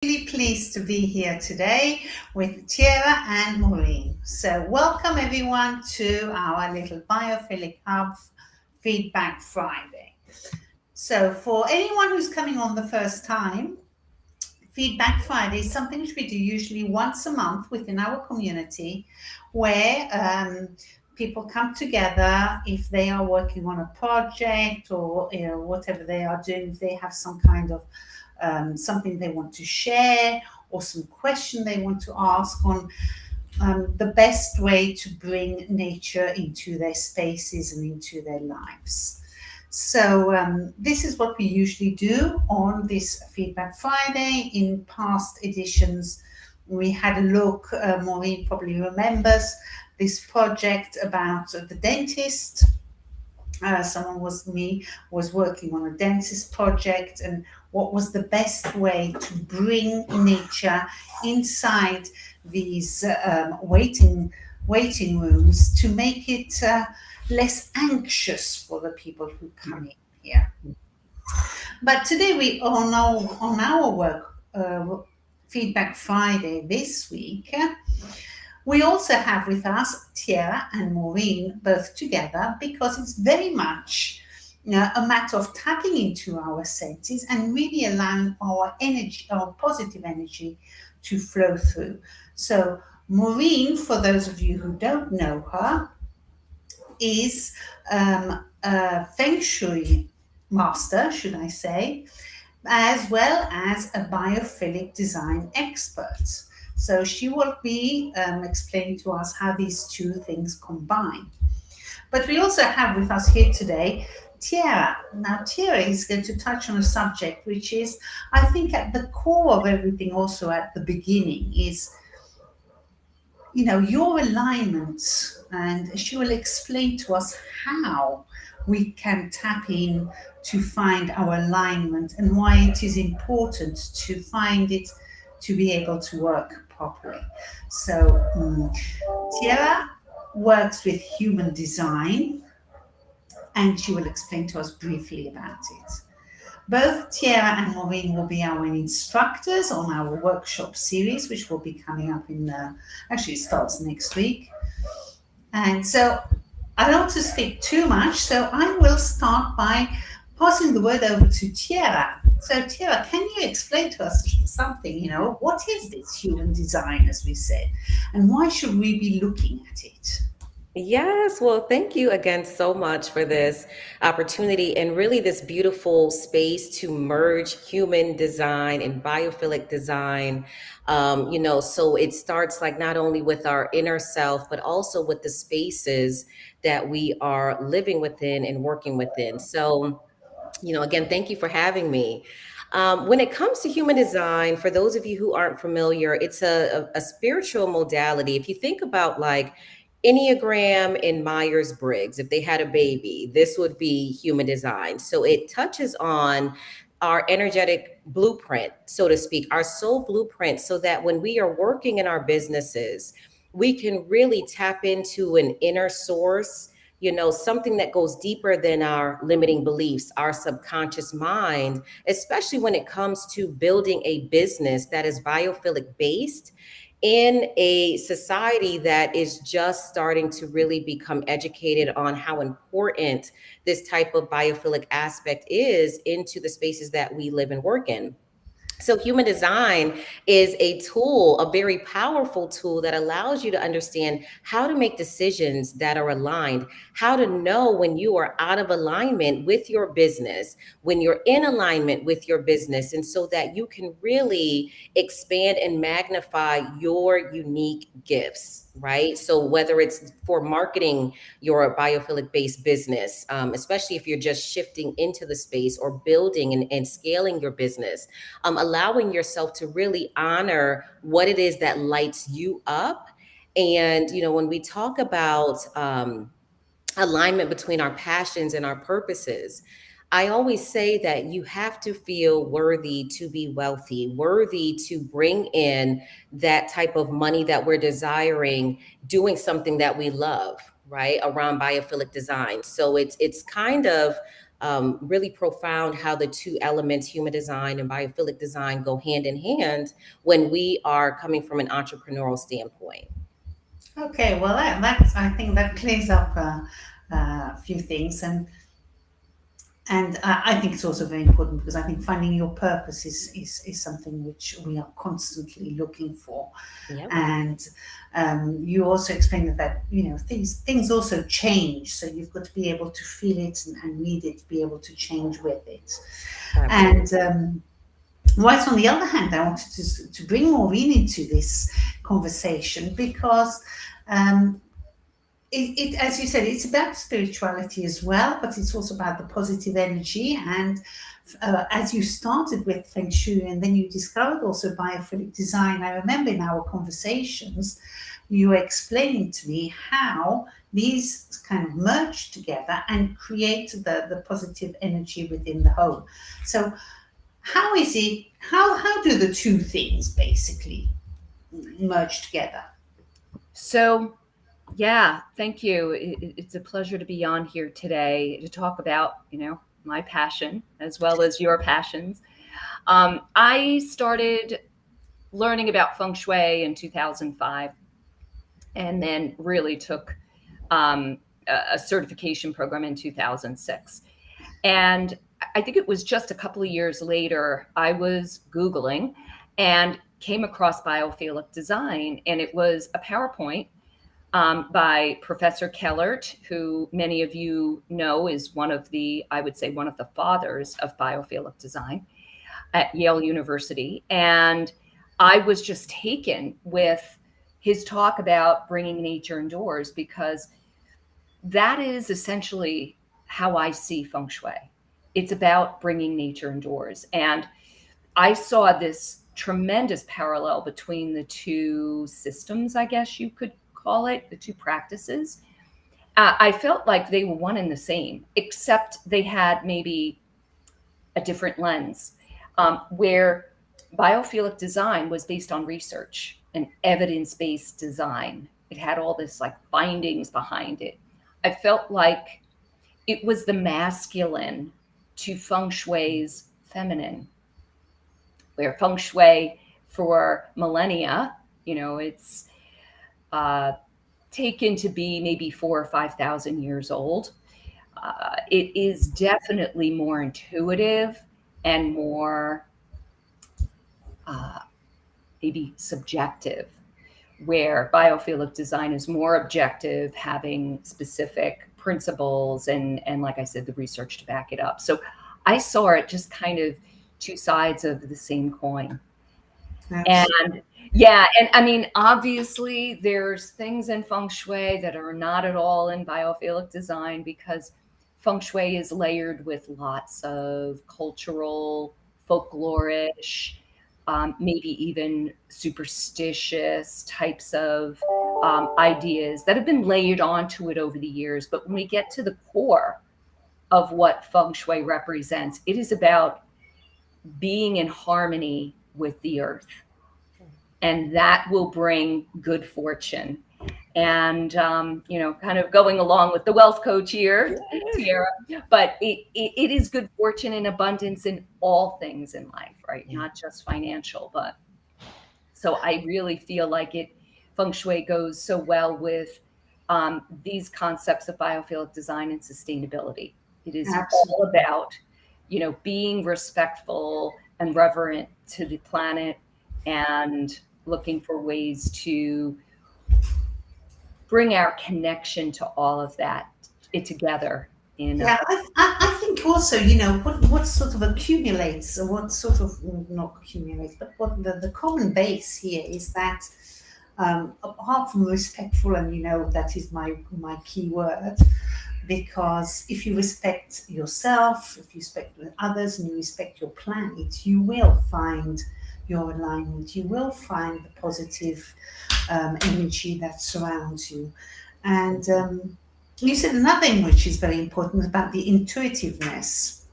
Really pleased to be here today with Tierra and Maureen. So, welcome everyone to our little Biophilic Hub Feedback Friday. So, for anyone who's coming on the first time, Feedback Friday is something which we do usually once a month within our community where people come together if they are working on a project or whatever they are doing, if they have some kind of something they want to share or some question they want to ask on the best way to bring nature into their spaces and into their lives. So, this is what we usually do on this Feedback Friday. In past editions, we had a look, Maureen probably remembers this project about the dentist. Someone was working on a dentist project, and what was the best way to bring nature inside these waiting rooms to make it less anxious for the people who come in here. But today we on our work Feedback Friday this week. We also have with us Tierra and Maureen both together because it's very much a matter of tapping into our senses and really allowing our energy, our positive energy, to flow through. So, Maureen, for those of you who don't know her, is a Feng Shui master, should I say, as well as a biophilic design expert. So she will be explaining to us how these two things combine. But we also have with us here today Tierra. Now, Tierra is going to touch on a subject which is, I think, at the core of everything, also at the beginning, is your alignment, and she will explain to us how we can tap in to find our alignment and why it is important to find it to be able to work properly. So, Tierra works with human design, and she will explain to us briefly about it. Both Tierra and Maureen will be our instructors on our workshop series, which will be coming up actually it starts next week. And so I don't want to speak too much, so I will start by passing the word over to Tierra. So Tierra, can you explain to us something, what is this human design, as we said, and why should we be looking at it? Yes, well, thank you again so much for this opportunity and really this beautiful space to merge human design and biophilic design. So it starts like not only with our inner self, but also with the spaces that we are living within and working within. So, again, thank you for having me. When it comes to human design, for those of you who aren't familiar, it's a spiritual modality. If you think about like Enneagram and Myers Briggs, if they had a baby, this would be human design. So it touches on our energetic blueprint, so to speak, our soul blueprint, so that when we are working in our businesses, we can really tap into an inner source, something that goes deeper than our limiting beliefs, our subconscious mind, especially when it comes to building a business that is biophilic based in a society that is just starting to really become educated on how important this type of biophilic aspect is into the spaces that we live and work in. So, human design is a tool, a very powerful tool that allows you to understand how to make decisions that are aligned, how to know when you are out of alignment with your business, when you're in alignment with your business, and so that you can really expand and magnify your unique gifts. Right. So, whether it's for marketing your biophilic based business, especially if you're just shifting into the space or building and scaling your business, allowing yourself to really honor what it is that lights you up. And, when we talk about alignment between our passions and our purposes, I always say that you have to feel worthy to be wealthy, worthy to bring in that type of money that we're desiring, doing something that we love, right? Around biophilic design. So it's kind of really profound how the two elements, human design and biophilic design, go hand in hand when we are coming from an entrepreneurial standpoint. Okay, well, that's, I think that clears up a few things, and I think it's also very important because I think finding your purpose is something which we are constantly looking for. Yep. And you also explained that things also change, so you've got to be able to feel it and need it to be able to change with it. Absolutely. And whilst on the other hand, I wanted to bring Maureen into this conversation because as you said, it's about spirituality as well, but it's also about the positive energy. And as you started with Feng Shui and then you discovered also biophilic design, I remember in our conversations, you were explaining to me how these kind of merge together and create the positive energy within the home. So how is it, how do the two things basically merge together? So, yeah, thank you. It's a pleasure to be on here today to talk about, my passion as well as your passions. I started learning about feng shui in 2005 and then really took a certification program in 2006. And I think it was just a couple of years later, I was Googling and came across biophilic design, and it was a PowerPoint by Professor Kellert, who many of you know is I would say, one of the fathers of biophilic design at Yale University. And I was just taken with his talk about bringing nature indoors, because that is essentially how I see feng shui. It's about bringing nature indoors. And I saw this tremendous parallel between the two systems, I guess you could call it, the two practices. I felt like they were one and the same, except they had maybe a different lens, where biophilic design was based on research and evidence-based design. It had all this like findings behind it. I felt like it was the masculine to feng shui's feminine, where feng shui for millennia, it's taken to be maybe 4,000 or 5,000 years old. It is definitely more intuitive and more maybe subjective, where biophilic design is more objective, having specific principles and like I said, the research to back it up. So I saw it just kind of two sides of the same coin. And yeah, and I mean, obviously there's things in feng shui that are not at all in biophilic design, because feng shui is layered with lots of cultural, folklorish, maybe even superstitious types of ideas that have been layered onto it over the years. But when we get to the core of what feng shui represents, it is about being in harmony with the earth. And that will bring good fortune. And, kind of going along with the wealth coach here, Tierra, but it is good fortune and abundance in all things in life, right? Yeah. Not just financial, but so I really feel like feng shui goes so well with these concepts of biophilic design and sustainability. It is all about, being respectful and reverent to the planet and looking for ways to bring our connection to all of that together. I think also, what sort of accumulates, or what sort of, not accumulates, but what the common base here is that apart from respectful, and that is my key word, because if you respect yourself, if you respect others, and you respect your planet, you will find your alignment, you will find the positive energy that surrounds you. And you said another thing which is very important about the intuitiveness.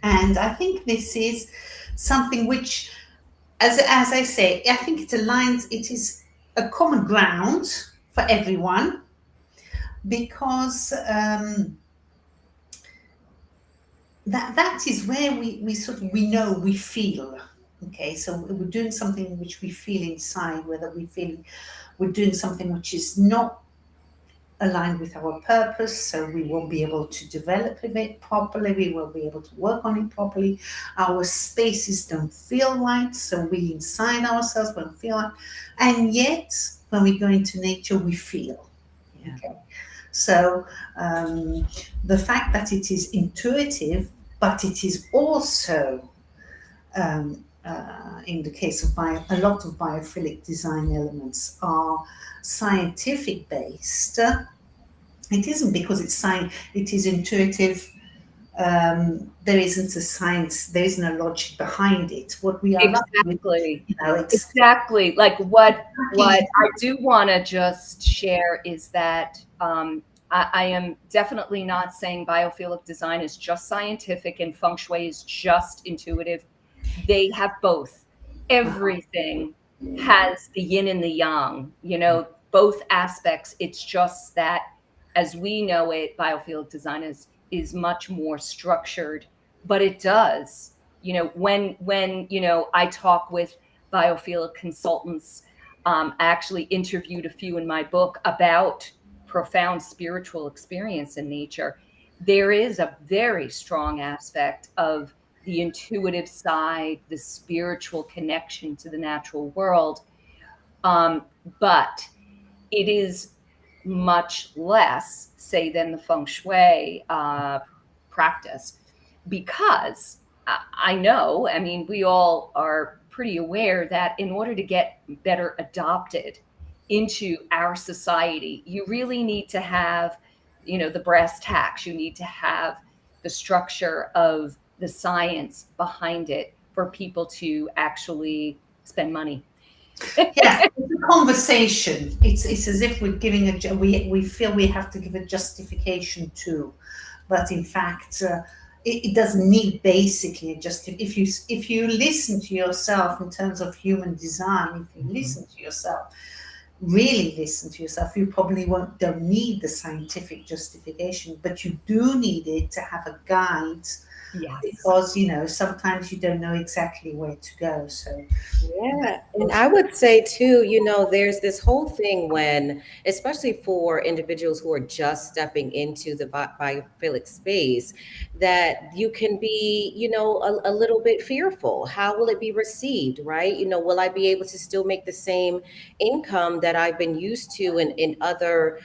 And I think this is something which, as I say, I think it aligns, it is a common ground for everyone, because that is where we sort of we know we feel. Okay, so we're doing something which we feel inside, whether we feel we're doing something which is not aligned with our purpose, so we won't be able to develop it properly, we won't be able to work on it properly. Our spaces don't feel right, so we inside ourselves won't feel right. And yet, when we go into nature, we feel. Yeah. Okay. So the fact that it is intuitive, but it is also in the case of a lot of biophilic design elements are scientific based. It isn't because it's science, it is intuitive. There isn't a science, there isn't a logic behind it. What we are lucky with, Exactly. it's Exactly. Like what lucky. I do want to just share is that I am definitely not saying biophilic design is just scientific and feng shui is just intuitive. They have both. Everything has the yin and the yang, both aspects. It's just that as we know it, biophilic design is much more structured, but it does. When I talk with biophilic consultants, I actually interviewed a few in my book about profound spiritual experience in nature. There is a very strong aspect of the intuitive side, the spiritual connection to the natural world. But it is much less, say, than the feng shui practice, because I know, I mean, we all are pretty aware that in order to get better adopted into our society, you really need to have, the brass tacks. You need to have the structure of the science behind it for people to actually spend money. Yes, it's a conversation. It's as if we're giving we feel we have to give a justification to, but in fact, it doesn't need basically a if you listen to yourself in terms of human design, if you listen to yourself, really listen to yourself, you probably don't need the scientific justification, but you do need it to have a guide Yes. because sometimes you don't know exactly where to go. So Yeah. And I would say too, there's this whole thing when, especially for individuals who are just stepping into the biophilic space, that you can be, a little bit fearful. How will it be received, right? Will I be able to still make the same income that I've been used to in other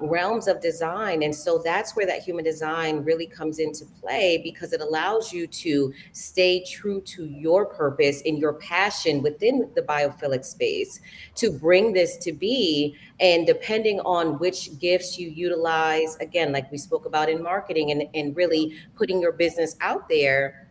realms of design? And so that's where that human design really comes into play, because it allows you to stay true to your purpose and your passion within the biophilic space to bring this to be. And depending on which gifts you utilize, again, like we spoke about in marketing and really putting your business out there,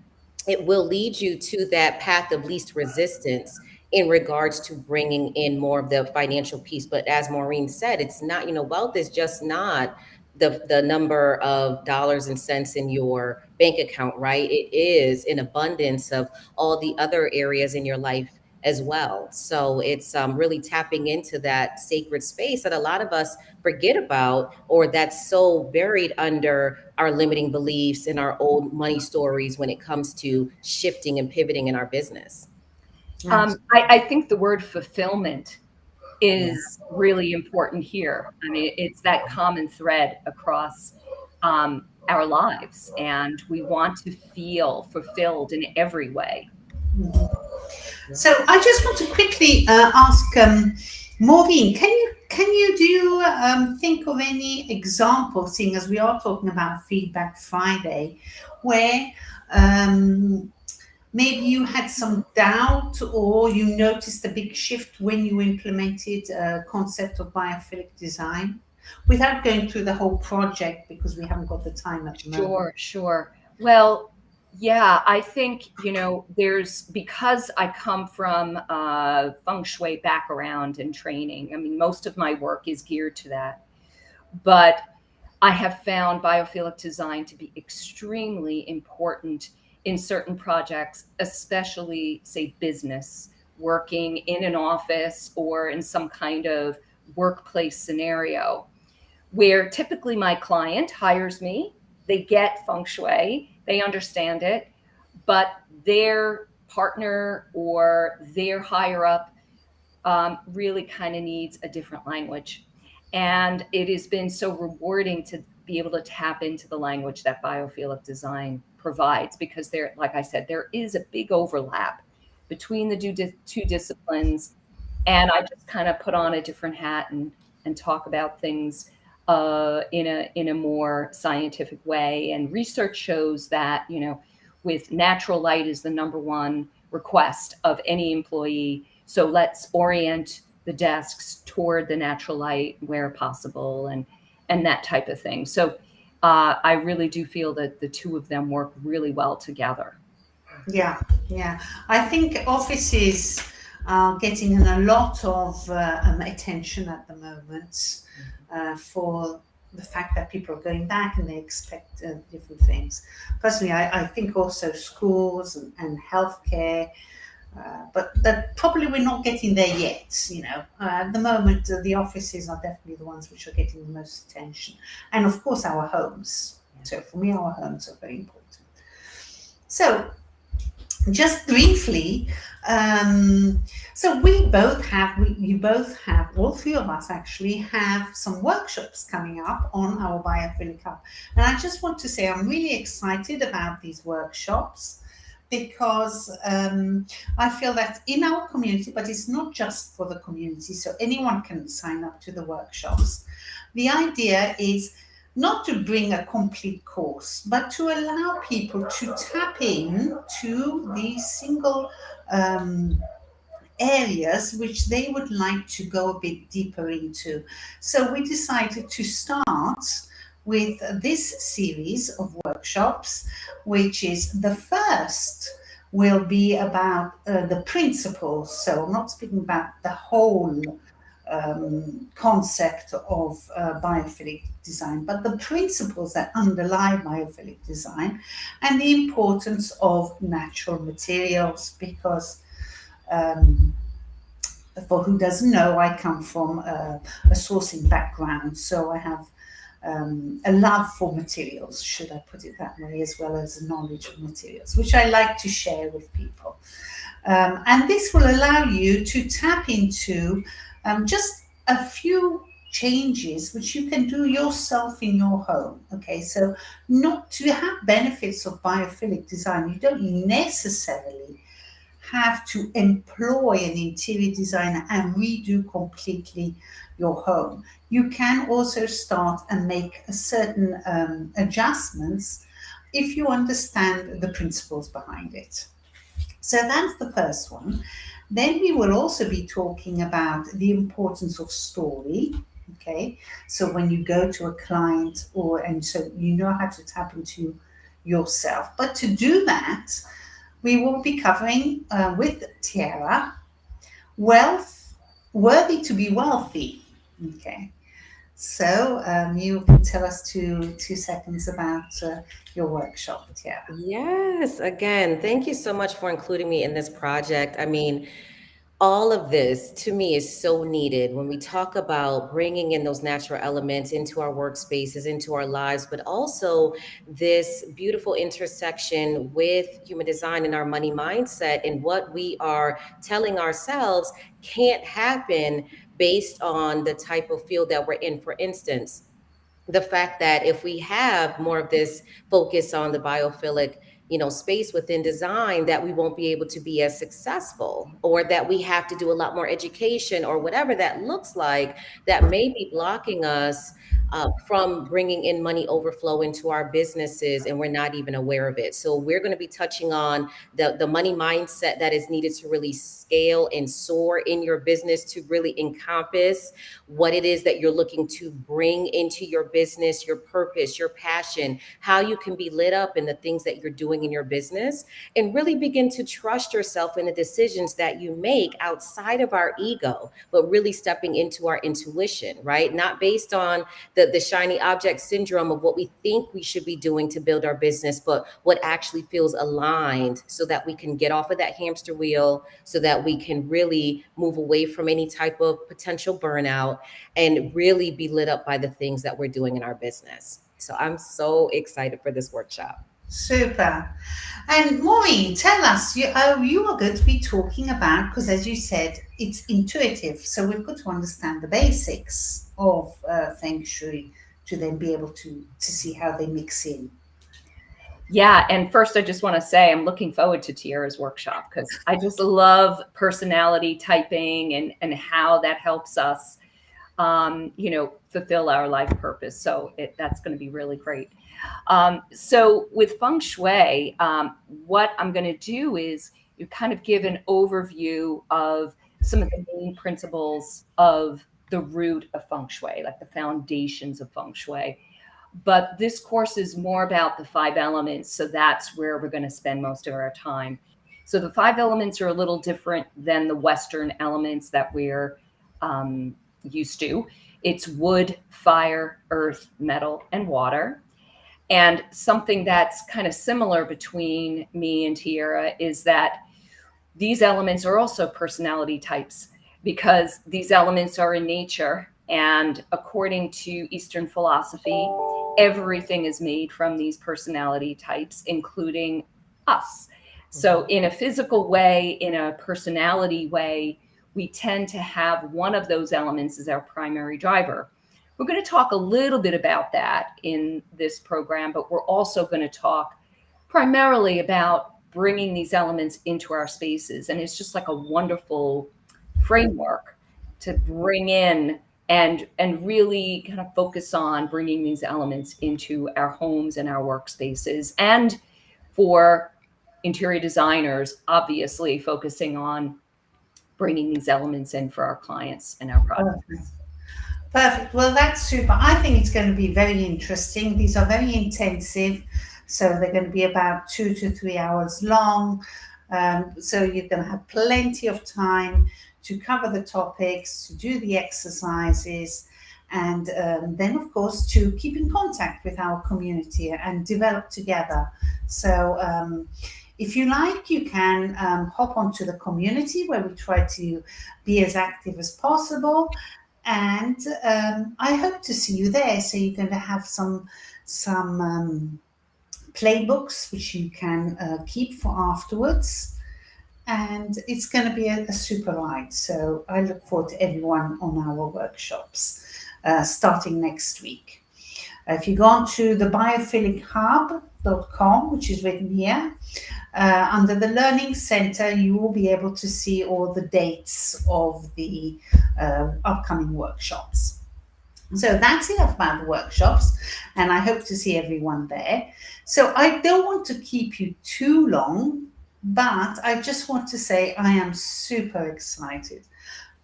it will lead you to that path of least resistance in regards to bringing in more of the financial piece. But as Maureen said, it's not, wealth is just not the number of dollars and cents in your bank account, right? It is an abundance of all the other areas in your life as well. So it's really tapping into that sacred space that a lot of us forget about, or that's so buried under our limiting beliefs and our old money stories when it comes to shifting and pivoting in our business. I think the word fulfillment Yeah. is really important here. I mean, it's that common thread across our lives, and we want to feel fulfilled in every way. So I just want to quickly ask Maureen, can you do you think of any examples, seeing as we are talking about Feedback Friday, where maybe you had some doubt or you noticed a big shift when you implemented a concept of biophilic design, without going through the whole project because we haven't got the time at the moment? Sure, sure. Well, yeah, I think, there's, because I come from a feng shui background and training, I mean, most of my work is geared to that. But I have found biophilic design to be extremely important in certain projects, especially, say, business, working in an office or in some kind of workplace scenario, where typically my client hires me, they get feng shui, they understand it, but their partner or their higher up really kind of needs a different language. And it has been so rewarding to be able to tap into the language that biophilic design provides, because there, like I said, there is a big overlap between the two disciplines. And I just kind of put on a different hat and talk about things in a more scientific way. And research shows that, with natural light is the number one request of any employee. So let's orient the desks toward the natural light where possible, and that type of thing. So I really do feel that the two of them work really well together. Yeah, yeah. I think offices are getting a lot of attention at the moment for the fact that people are going back and they expect different things. Personally, I think also schools and healthcare, but that probably we're not getting there yet. At the moment, the offices are definitely the ones which are getting the most attention, and of course our homes. So for me, our homes are very important. So just briefly, so you both have, all three of us actually have some workshops coming up on our Biophilic Hub. And I just want to say I'm really excited about these workshops because I feel that in our community, but it's not just for the community, so anyone can sign up to the workshops. The idea is not to bring a complete course, but to allow people to tap in to these single areas which they would like to go a bit deeper into. So we decided to start with this series of workshops, which is the first will be about the principles. So I'm not speaking about the whole concept of biophilic design, but the principles that underlie biophilic design and the importance of natural materials. Because for who doesn't know, I come from a sourcing background, so I have a love for materials, should I put it that way, as well as a knowledge of materials, which I like to share with people. And this will allow you to tap into just a few changes which you can do yourself in your home. Okay, so not to have benefits of biophilic design, you don't necessarily have to employ an interior designer and redo completely your home. You can also start and make a certain adjustments if you understand the principles behind it. So that's the first one. Then we will also be talking about the importance of story. Okay, so when you go to a client, and so you know how to tap into yourself. But to do that, we will be covering with Tierra wealth, worthy to be wealthy. Okay, so you can tell us two seconds about your workshop, Tierra. Yes, again, thank you so much for including me in this project. I mean, all of this to me is so needed when we talk about bringing in those natural elements into our workspaces, into our lives, but also this beautiful intersection with human design and our money mindset and what we are telling ourselves can't happen based on the type of field that we're in. For instance, the fact that if we have more of this focus on the biophilic space within design, that we won't be able to be as successful, or that we have to do a lot more education or whatever that looks like, that may be blocking us from bringing in money overflow into our businesses, and we're not even aware of it. So we're going to be touching on the money mindset that is needed to really scale and soar in your business, to really encompass what it is that you're looking to bring into your business, your purpose, your passion, how you can be lit up in the things that you're doing in your business, and really begin to trust yourself in the decisions that you make outside of our ego, but really stepping into our intuition, right? Not based on the shiny object syndrome of what we think we should be doing to build our business, but what actually feels aligned, so that we can get off of that hamster wheel, so that we can really move away from any type of potential burnout and really be lit up by the things that we're doing in our business. So I'm so excited for this workshop. Super. And Maureen, tell us, you are going to be talking about, because as you said, it's intuitive. So we've got to understand the basics of Feng Shui to then be able to see how they mix in. Yeah, and first I just want to say I'm looking forward to Tierra's workshop because I just love personality typing and how that helps us, fulfill our life purpose. So that's going to be really great. So with Feng Shui, what I'm going to do is you kind of give an overview of some of the main principles of the root of Feng Shui, like the foundations of Feng Shui. But this course is more about the 5 elements. So that's where we're going to spend most of our time. So the 5 elements are a little different than the Western elements that we're used to. It's wood, fire, earth, metal, and water. And something that's kind of similar between me and Tierra is that these elements are also personality types because these elements are in nature. And according to Eastern philosophy, everything is made from these personality types, including us. So, in a physical way, in a personality way, we tend to have one of those elements as our primary driver. We're going to talk a little bit about that in this program, but we're also going to talk primarily about bringing these elements into our spaces. And it's just like a wonderful framework to bring in and really kind of focus on bringing these elements into our homes and our workspaces. And for interior designers, obviously focusing on bringing these elements in for our clients and our projects. Perfect. Perfect. Well, that's super. I think it's going to be very interesting. These are very intensive. So they're going to be about 2 to 3 hours long. So you're going to have plenty of time to cover the topics, to do the exercises, and then, of course, to keep in contact with our community and develop together. So if you like, you can hop onto the community where we try to be as active as possible. And I hope to see you there. So you're going to have some playbooks which you can keep for afterwards, and it's going to be a super ride. So I look forward to everyone on our workshops starting next week. If you go on to the biophilichub.com, which is written here, under the Learning Center, you will be able to see all the dates of the upcoming workshops. So that's enough about the workshops, and I hope to see everyone there. So I don't want to keep you too long, but I just want to say I am super excited.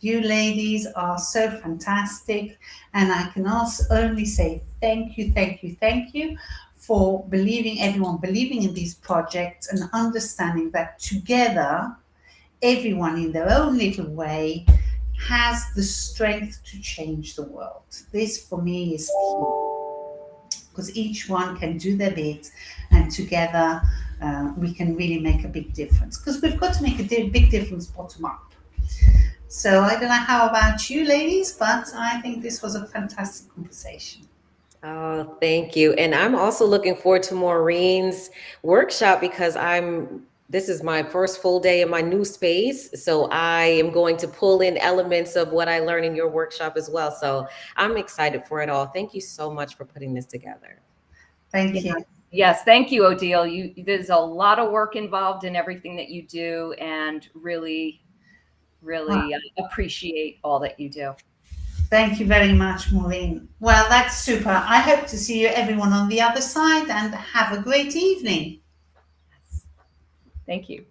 You ladies are so fantastic, and I can also only say thank you, thank you, thank you for everyone believing in these projects and understanding that together, everyone in their own little way has the strength to change the world. This for me is key because each one can do their bit, and together we can really make a big difference, because we've got to make a big difference bottom up. So I don't know how about you ladies, but I think this was a fantastic conversation. Oh, thank you. And I'm also looking forward to Maureen's workshop because this is my first full day in my new space. So I am going to pull in elements of what I learned in your workshop as well. So I'm excited for it all. Thank you so much for putting this together. Thank you. Yes, thank you, Odile. There's a lot of work involved in everything that you do, and really appreciate all that you do. Thank you very much, Maureen. Well, that's super. I hope to see you everyone on the other side, and have a great evening. Thank you.